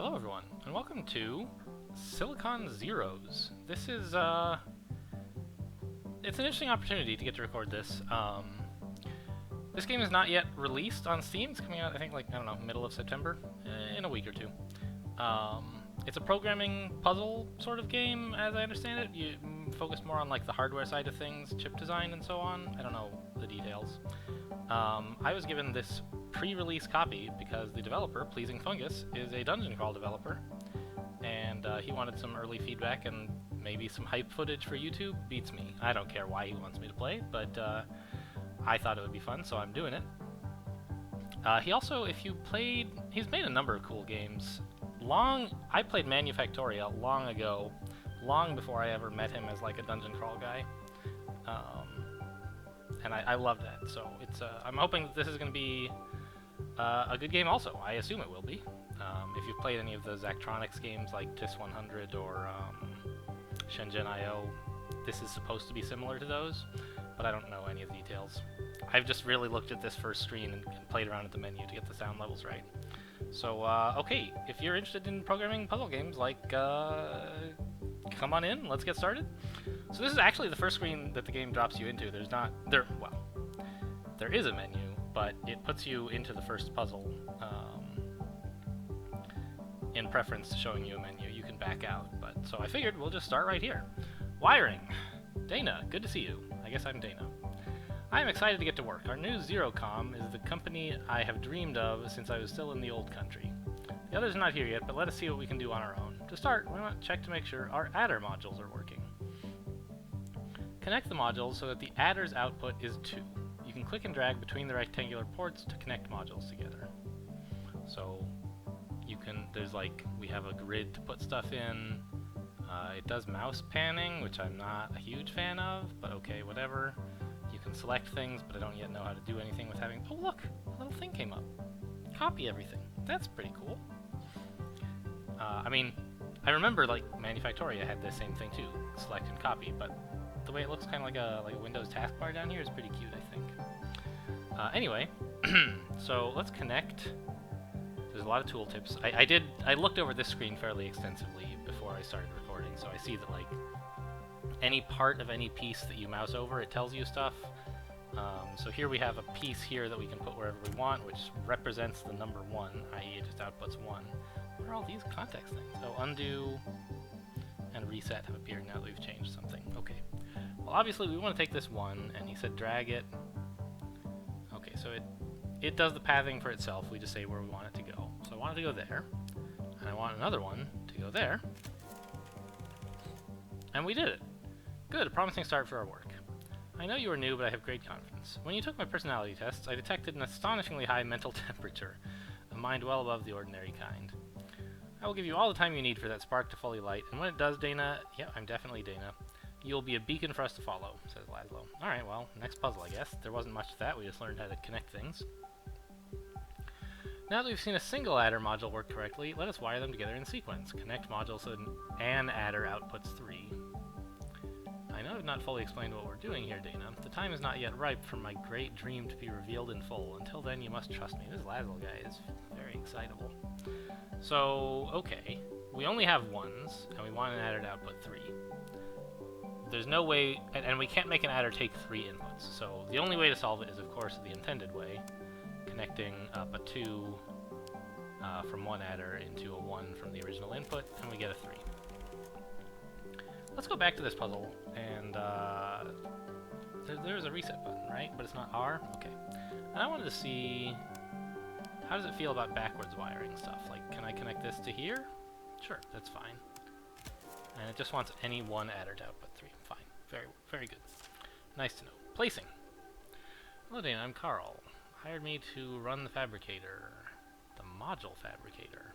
Hello everyone, and welcome to Silicon Zeros. This is, it's an interesting opportunity to get to record this. This game is not yet released on Steam. It's coming out, I think, like, I don't know, middle of September, in a week or two. It's a programming puzzle sort of game, as I understand it. You focus more on, like, the hardware side of things, chip design and so on. I don't know the details. I was given this pre-release copy because the developer, PleasingFungus, is a dungeon crawl developer, and he wanted some early feedback and maybe some hype footage for YouTube. Beats me. I don't care why he wants me to play, but I thought it would be fun, so I'm doing it. He also, he's made a number of cool games. I played Manufactoria long ago, long before I ever met him as like a dungeon crawl guy. And I love that, so I'm hoping that this is going to be a good game also. I assume it will be. If you've played any of the Zachtronics games like TIS 100 or Shenzhen IO, this is supposed to be similar to those, but I don't know any of the details. I've just really looked at this first screen and played around at the menu to get the sound levels right. So, okay, if you're interested in programming puzzle games, like, come on in, let's get started. So this is actually the first screen that the game drops you into. There is a menu, but it puts you into the first puzzle in preference to showing you a menu. You can back out, so I figured we'll just start right here. Wiring. Dana, good to see you. I guess I'm Dana. I am excited to get to work. Our new ZeroCom is the company I have dreamed of since I was still in the old country. The others are not here yet, but let us see what we can do on our own. To start, we want to check to make sure our adder modules are working. Connect the modules so that the adder's output is 2. You can click and drag between the rectangular ports to connect modules together. So we have a grid to put stuff in. It does mouse panning, which I'm not a huge fan of, but okay, whatever. You can select things, but I don't yet know how to do anything with having... Oh look! A little thing came up. Copy everything. That's pretty cool. I remember, like, Manufactoria had this same thing too, select and copy, but the way it looks kind of like a Windows taskbar down here is pretty cute, I think. Anyway, so let's connect. There's a lot of tooltips. I looked over this screen fairly extensively before I started recording, so I see that, like, any part of any piece that you mouse over, it tells you stuff. So here we have a piece here that we can put wherever we want, which represents the number 1, i.e. it just outputs 1. What are all these context things? So undo and reset have appeared now that we've changed something. Okay. Well, obviously we want to take this 1, and he said drag it. Okay, so it does the pathing for itself. We just say where we want it to go. So I want it to go there, and I want another one to go there. And we did it. Good, a promising start for our work. I know you are new, but I have great confidence. When you took my personality tests, I detected an astonishingly high mental temperature, a mind well above the ordinary kind. I will give you all the time you need for that spark to fully light, and when it does, Dana, yeah, I'm definitely Dana, you'll be a beacon for us to follow, says Laszlo. Alright, well, next puzzle, I guess. There wasn't much to that, we just learned how to connect things. Now that we've seen a single adder module work correctly, let us wire them together in sequence. Connect modules so that an adder outputs 3. I know I've not fully explained what we're doing here, Dana. The time is not yet ripe for my great dream to be revealed in full. Until then, you must trust me. This Laszlo guy is very excitable. So, okay. We only have 1s, and we want an adder to output 3. There's no way... And we can't make an adder take 3 inputs. So the only way to solve it is, of course, the intended way. Connecting up a 2 from one adder into a 1 from the original input, and we get a 3. Let's go back to this puzzle, and there's a reset button, right? But it's not R? Okay. And I wanted to see, how does it feel about backwards wiring stuff? Like, can I connect this to here? Sure, that's fine. And it just wants any one adder to output 3. Fine. Very, very good. Nice to know. Placing. Hello, Dana. I'm Carl. Hired me to run the fabricator. The module fabricator.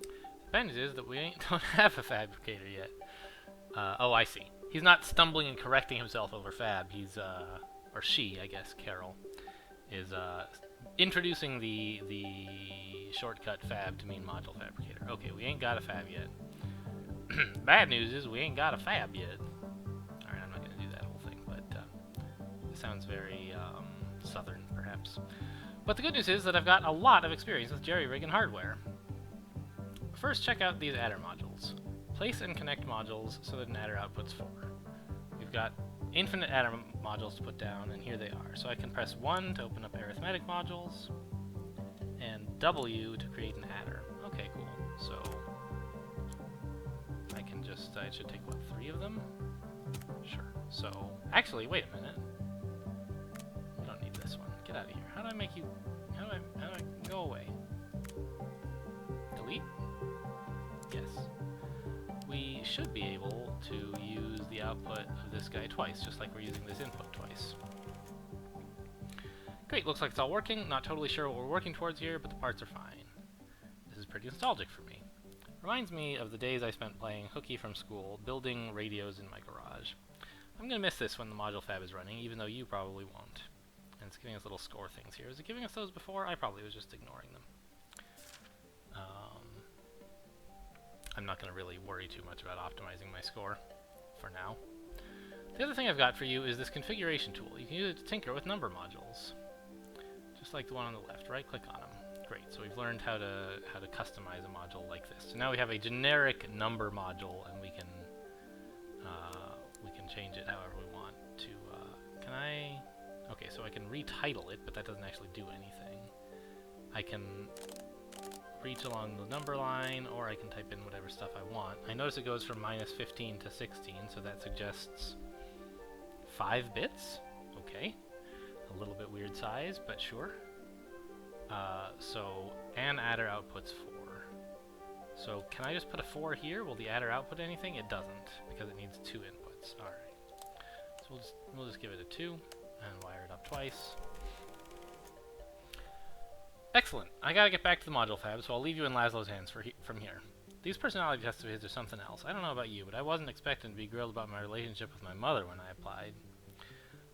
The bad news is that we don't have a fabricator yet. Oh, I see. He's not stumbling and correcting himself over fab. He's, or she, I guess, Carol, is, introducing the shortcut fab to mean module fabricator. Okay, we ain't got a fab yet. Bad news is we ain't got a fab yet. Alright, I'm not gonna do that whole thing, but, it sounds very, southern, perhaps. But the good news is that I've got a lot of experience with jerry-rigging hardware. first check out these adder modules. Place and connect modules so that an adder outputs 4. We've got infinite adder modules to put down, and here they are. So I can press 1 to open up arithmetic modules, and W to create an adder. Okay, cool. So I can just, I should take, what, 3 of them? Sure. So, actually, wait a minute. We don't need this one. Get out of here. How do I make you, how do I go away? Delete? Yes. We should be able to use the output of this guy twice, just like we're using this input twice. Great, looks like it's all working. Not totally sure what we're working towards here, but the parts are fine. This is pretty nostalgic for me. Reminds me of the days I spent playing hooky from school, building radios in my garage. I'm gonna miss this when the module fab is running, even though you probably won't. And it's giving us little score things here. Is it giving us those before? I probably was just ignoring them. I'm not going to really worry too much about optimizing my score for now. The other thing I've got for you is this configuration tool. You can use it to tinker with number modules, just like the one on the left. Right-click on them. Great. So we've learned how to customize a module like this. So now we have a generic number module, and we can change it however we want to. Can I? Okay, so I can retitle it, but that doesn't actually do anything. I can reach along the number line, or I can type in whatever stuff I want. I notice it goes from -15 to 16, so that suggests 5 bits. Okay. A little bit weird size, but sure. So, an adder outputs 4. So, can I just put a 4 here? Will the adder output anything? It doesn't, because it needs 2 inputs. Alright. So we'll just give it a 2, and wire it up twice. Excellent. I gotta get back to the module fab, so I'll leave you in Laszlo's hands from here. These personality tests of his are something else. I don't know about you, but I wasn't expecting to be grilled about my relationship with my mother when I applied.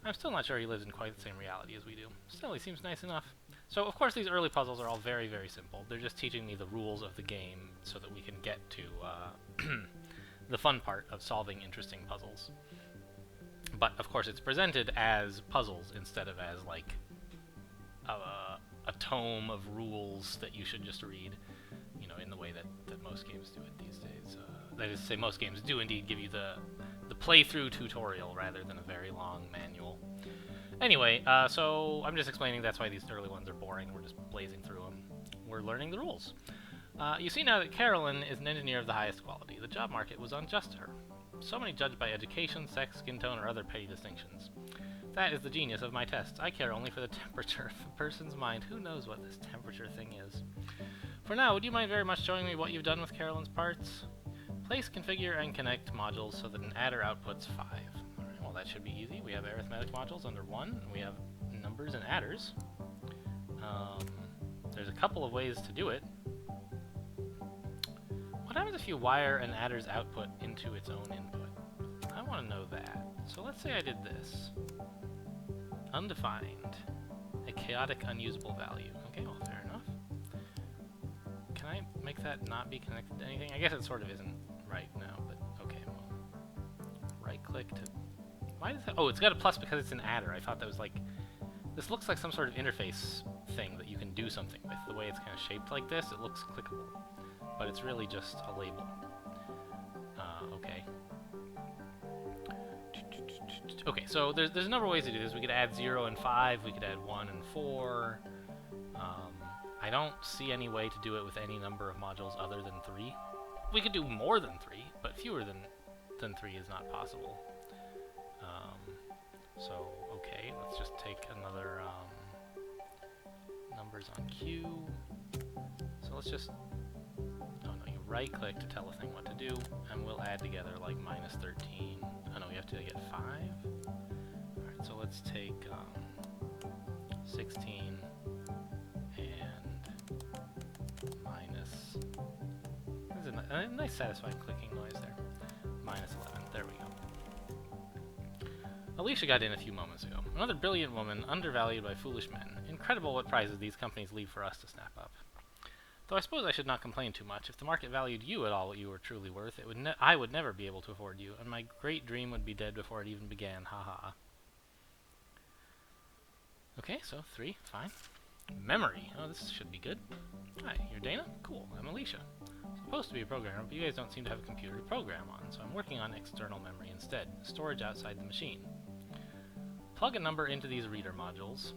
I'm still not sure he lives in quite the same reality as we do. Still, he seems nice enough. So, of course, these early puzzles are all very, very simple. They're just teaching me the rules of the game so that we can get to the fun part of solving interesting puzzles. But, of course, it's presented as puzzles instead of as, like, a tome of rules that you should just read, you know, in the way that most games do it these days. That is to say, most games do indeed give you the playthrough tutorial rather than a very long manual. Anyway, so I'm just explaining that's why these early ones are boring. We're just blazing through them. We're learning the rules. You see now that Carolyn is an engineer of the highest quality. The job market was unjust to her. So many judged by education, sex, skin tone, or other petty distinctions. That is the genius of my tests. I care only for the temperature of a person's mind. Who knows what this temperature thing is? For now, would you mind very much showing me what you've done with Carolyn's parts? Place, configure, and connect modules so that an adder outputs 5. Alright, well that should be easy. We have arithmetic modules under 1, and we have numbers and adders. There's a couple of ways to do it. What happens if you wire an adder's output into its own input? I want to know that. So let's say I did this. Undefined. A chaotic, unusable value. Okay, well, fair enough. Can I make that not be connected to anything? I guess it sort of isn't right now, but okay, well. Right-click to... Why does that... Oh, it's got a plus because it's an adder. I thought that was like... This looks like some sort of interface thing that you can do something with. The way it's kind of shaped like this, it looks clickable. But it's really just a label. Okay. Okay, so there's a number of ways to do this. We could add 0 and 5, we could add 1 and 4. I don't see any way to do it with any number of modules other than 3. We could do more than 3, but fewer than 3 is not possible. So, okay, let's just take another numbers on Q. So let's just... Oh no, you right-click to tell a thing what to do, and we'll add together like -13. Oh no, we have to get 5. Alright, so let's take 16 and minus... There's a nice satisfying clicking noise there. -11. There we go. Alicia got in a few moments ago. Another brilliant woman, undervalued by foolish men. Incredible what prizes these companies leave for us to snap up. Though I suppose I should not complain too much. If the market valued you at all what you were truly worth, I would never be able to afford you, and my great dream would be dead before it even began. Haha. Okay, so 3, fine. Memory. Oh, this should be good. Hi, you're Dana? Cool, I'm Alicia. supposed to be a programmer, but you guys don't seem to have a computer to program on, so I'm working on external memory instead, storage outside the machine. Plug a number into these reader modules.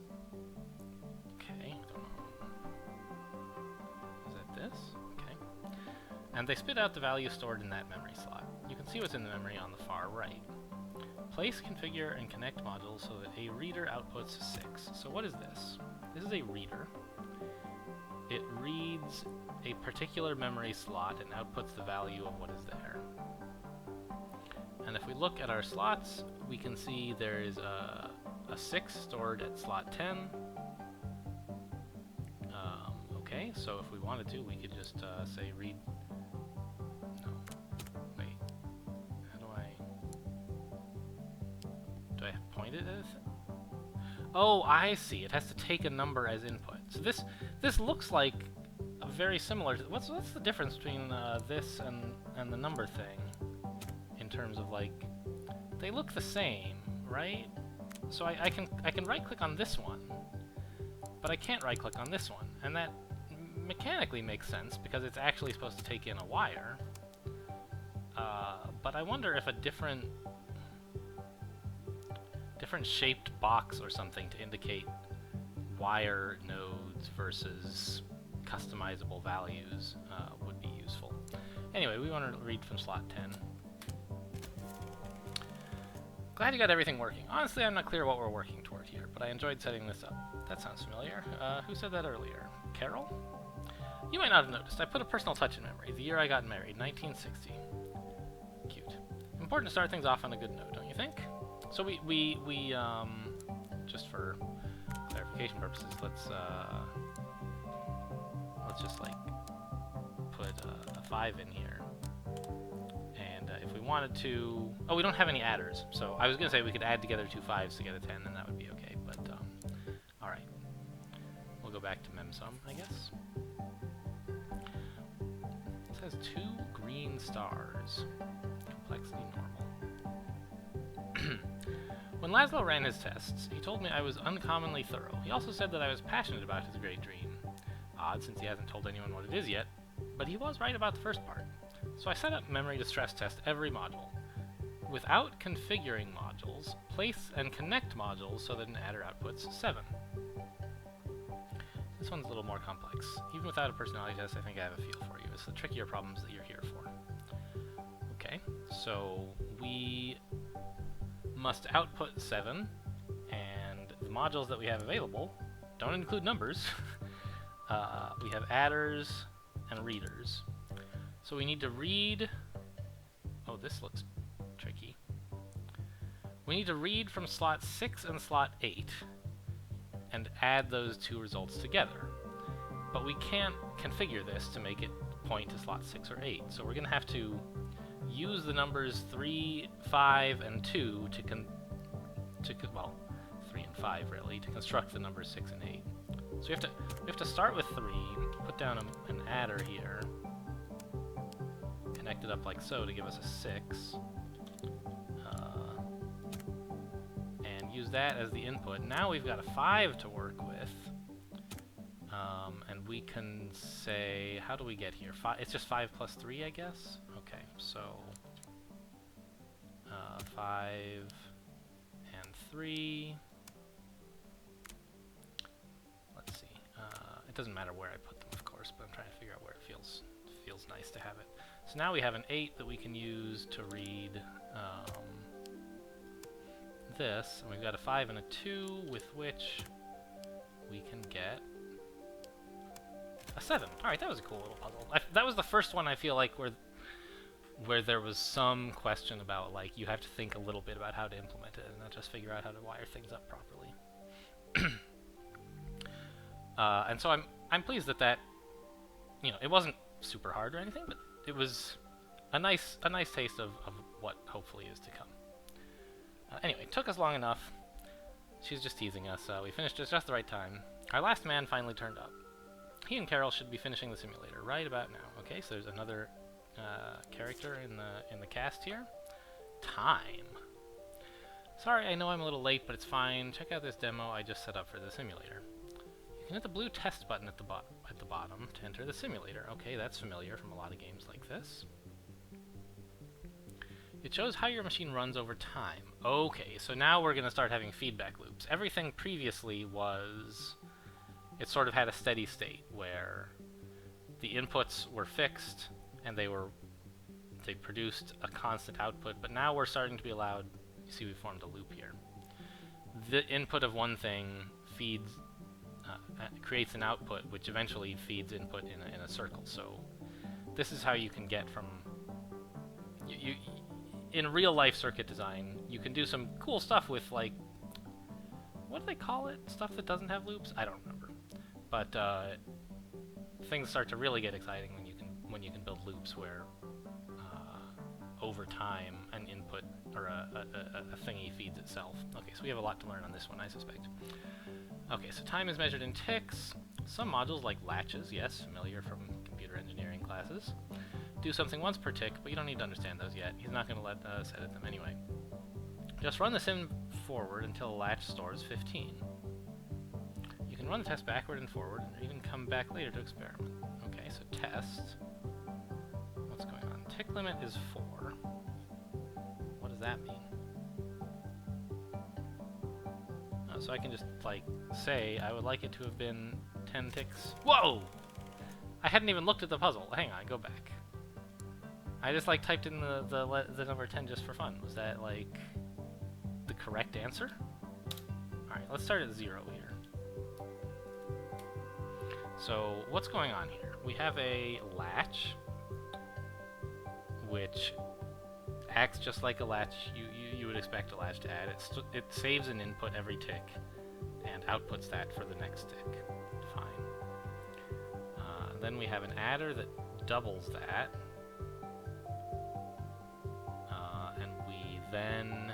Okay, is that this? Okay. And they spit out the value stored in that memory slot. You can see what's in the memory on the far right. Place, configure, and connect modules so that a reader outputs 6. So what is this? This is a reader. It reads a particular memory slot and outputs the value of what is there. And if we look at our slots, we can see there is a 6 stored at slot 10. Okay, so if we wanted to, we could just say read... No. Wait. How do I point it as? Oh, I see. It has to take a number as input. So this looks like a very similar... What's the difference between this and the number thing? In terms of, like... They look the same, right? So I can right-click on this one, but I can't right-click on this one. And that mechanically makes sense, because it's actually supposed to take in a wire. But I wonder if a different shaped box or something to indicate wire nodes versus customizable values would be useful. Anyway, we want to read from slot 10. Glad you got everything working. Honestly, I'm not clear what we're working toward here, but I enjoyed setting this up. That sounds familiar. Who said that earlier? Carol? You might not have noticed. I put a personal touch in memory. The year I got married, 1960. Cute. Important to start things off on a good note, don't you think? So we just for clarification purposes, let's just like put a 5 in here. And if we wanted to... Oh, we don't have any adders. So I was going to say we could add together 2 5s to get a 10, and that would be okay. But, alright. We'll go back to memsum, I guess. It says 2 green stars. Complexity normal. When Laszlo ran his tests, he told me I was uncommonly thorough. He also said that I was passionate about his great dream. Odd, since he hasn't told anyone what it is yet. But he was right about the first part. So I set up memory to stress test every module. Without configuring modules, place and connect modules so that an adder outputs 7. This one's a little more complex. Even without a personality test, I think I have a feel for you. It's the trickier problems that you're here for. Okay, so we must output 7, and the modules that we have available don't include numbers. We have adders and readers. So we need to read... Oh, this looks tricky. We need to read from slot 6 and slot 8 and add those 2 results together. But we can't configure this to make it point to slot 6 or 8. So we're going to have to use the numbers 3, 5, and 2 well, 3 and 5 really, to construct the numbers 6 and 8. So we have to start with 3, put down an adder here, connect it up like so to give us a 6, and use that as the input. Now we've got a 5 to work with, and we can say, how do we get here? It's just 5 plus 3, I guess? Okay, so 5 and 3. Let's see. It doesn't matter where I put them, of course, but I'm trying to figure out where it feels nice to have it. So now we have an 8 that we can use to read this, and we've got a 5 and a 2 with which we can get a 7. Alright, that was a cool little puzzle. That was the first one I feel like where there was some question about, like, you have to think a little bit about how to implement it and not just figure out how to wire things up properly. And so I'm pleased that you know, it wasn't super hard or anything, but it was a nice taste of what hopefully is to come. Anyway, it took us long enough. She's just teasing us. We finished at just the right time. Our last man finally turned up. He and Carol should be finishing the simulator right about now. Okay, so there's another character in the cast here. Time. Sorry, I know I'm a little late, but it's fine. Check out this demo I just set up for the simulator. You You hit the blue test button at the bottom to enter the simulator. Okay, that's familiar from a lot of games like this. It shows how your machine runs over time. Okay, so now we're going to start having feedback loops. Everything previously was... It sort of had a steady state where the inputs were fixed and they produced a constant output, but now we're starting to be allowed... You see we formed a loop here. The input of one thing feeds... creates an output, which eventually feeds input in a circle. So this is how you can get from... in real-life circuit design, you can do some cool stuff with, like... What do they call it? Stuff that doesn't have loops? I don't remember. But things start to really get exciting when you can build loops where over time an input or a thingy feeds itself. Okay, so we have a lot to learn on this one, I suspect. Okay, so time is measured in ticks. Some modules, like latches, yes, familiar from computer engineering classes, do something once per tick, but you don't need to understand those yet. He's not going to let us edit them anyway. Just run the sim forward until a latch stores 15. You can run the test backward and forward, and even come back later to experiment. Okay, so test. What's going on? Tick limit is 4. What does that mean? Oh, so I can just, like, say I would like it to have been 10 ticks. Whoa! I hadn't even looked at the puzzle. Hang on, go back. I just, like, typed in the number 10 just for fun. Was that, like, the correct answer? Alright, let's start at 0 here. So, what's going on here? We have a latch, which acts just like a latch you would expect a latch to add. It saves an input every tick, and outputs that for the next tick. Fine. Then we have an adder that doubles that. And we then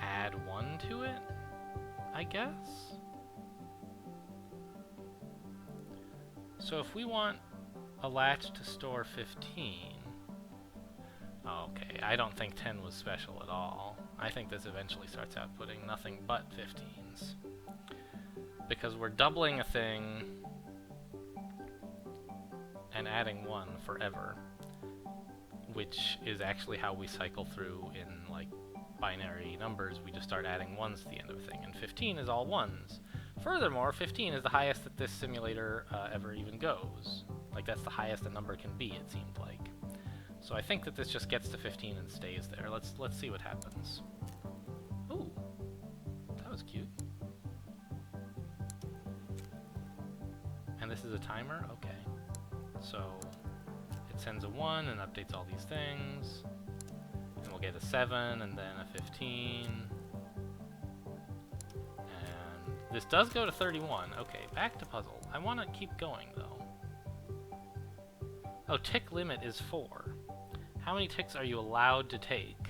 add 1 to it, I guess? So if we want a latch to store 15... Okay, I don't think 10 was special at all. I think this eventually starts outputting nothing but 15s. Because we're doubling a thing and adding 1 forever, which is actually how we cycle through in, like, binary numbers. We just start adding 1s to the end of a thing, and 15 is all 1s. Furthermore, 15 is the highest that this simulator ever even goes. Like, that's the highest a number can be, it seemed like. So I think that this just gets to 15 and stays there. Let's see what happens. Ooh, that was cute. And this is a timer? Okay. So it sends a 1 and updates all these things. And we'll get a 7 and then a 15. And this does go to 31. Okay, back to puzzle. I want to keep going, though. Oh, tick limit is 4. How many ticks are you allowed to take?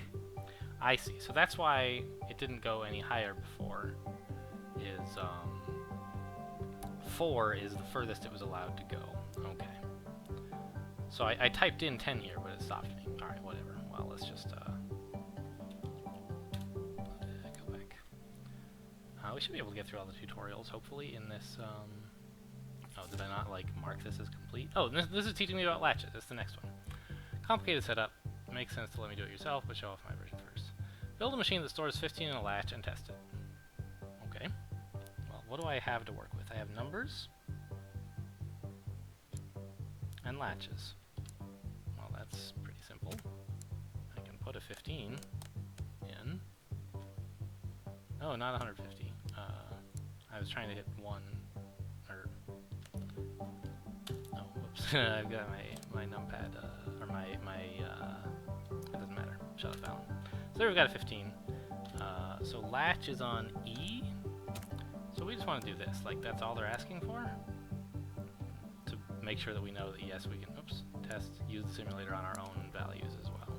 I see. So that's why it didn't go any higher before. 4 is the furthest it was allowed to go. Okay. So I typed in 10 here, but it stopped me. Alright, whatever. Well, let's just go back. We should be able to get through all the tutorials, hopefully, in this... Oh, did I not, like, mark this as complete? Oh, this is teaching me about latches. That's the next one. Complicated setup. Makes sense to let me do it yourself, but show off my version first. Build a machine that stores 15 in a latch and test it. Okay. Well, what do I have to work with? I have numbers and latches. Well, that's pretty simple. I can put a 15 in. Oh, not 150. I was trying to hit 1. Or... Oh, whoops. I've got my numpad, or my it doesn't matter. Shut up, Alan. So there we've got a 15. So latch is on E. So we just want to do this. Like, that's all they're asking for? To make sure that we know that, yes, we can, oops, test, use the simulator on our own values as well.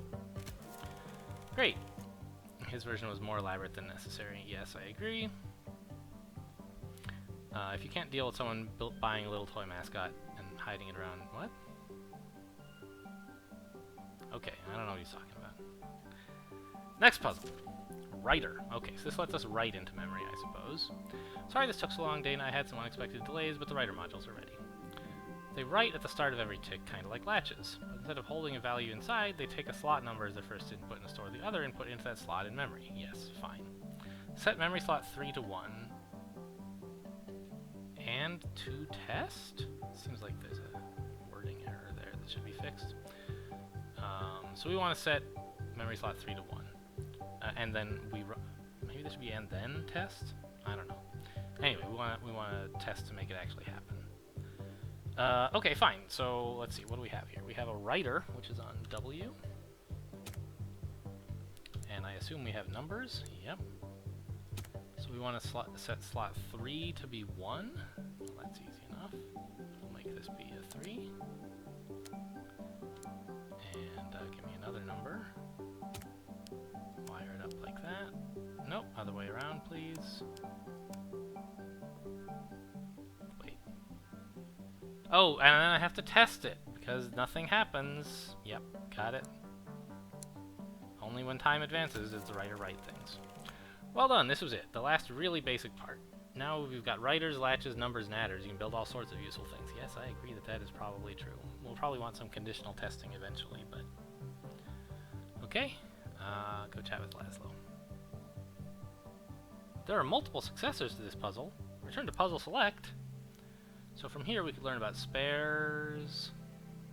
Great. His version was more elaborate than necessary. Yes, I agree. If you can't deal with someone buying a little toy mascot and hiding it around... What? Okay, I don't know what he's talking about. Next puzzle. Writer. Okay, so this lets us write into memory, I suppose. Sorry this took so long, Dana. I had some unexpected delays, but the writer modules are ready. They write at the start of every tick, kind of like latches. But instead of holding a value inside, they take a slot number as their first input and store the other input into that slot in memory. Yes, fine. Set memory slot 3 to 1. And to test? Seems like there's a wording error there that should be fixed. So we want to set memory slot 3 to 1. And then maybe this should be and then test? I don't know. Anyway, we want to test to make it actually happen. Okay, fine. So let's see. What do we have here? We have a writer, which is on W. And I assume we have numbers. Yep. So we want to set slot 3 to be 1. Well, that's easy enough. We'll make this be a 3. And give me another number. Wire it up like that. Nope, other way around, please. Wait. Oh, and then I have to test it, because nothing happens. Yep, got it. Only when time advances does the writer write things. Well done, this was it. The last really basic part. Now we've got writers, latches, numbers, and adders. You can build all sorts of useful things. Yes, I agree that that is probably true. We'll probably want some conditional testing eventually, but... Okay. Go chat with Laszlo. There are multiple successors to this puzzle. Return to puzzle select. So from here we could learn about spares,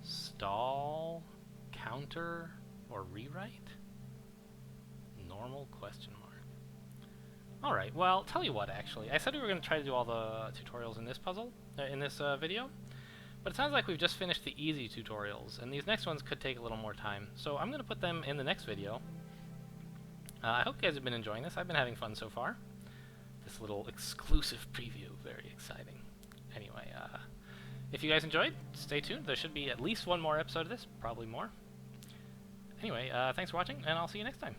stall, counter, or rewrite. Normal question mark. Alright, well, tell you what actually. I said we were going to try to do all the tutorials in this puzzle, in this video. But it sounds like we've just finished the easy tutorials, and these next ones could take a little more time. So I'm going to put them in the next video. I hope you guys have been enjoying this. I've been having fun so far. This little exclusive preview, very exciting. Anyway, if you guys enjoyed, stay tuned. There should be at least one more episode of this, probably more. Anyway, thanks for watching, and I'll see you next time.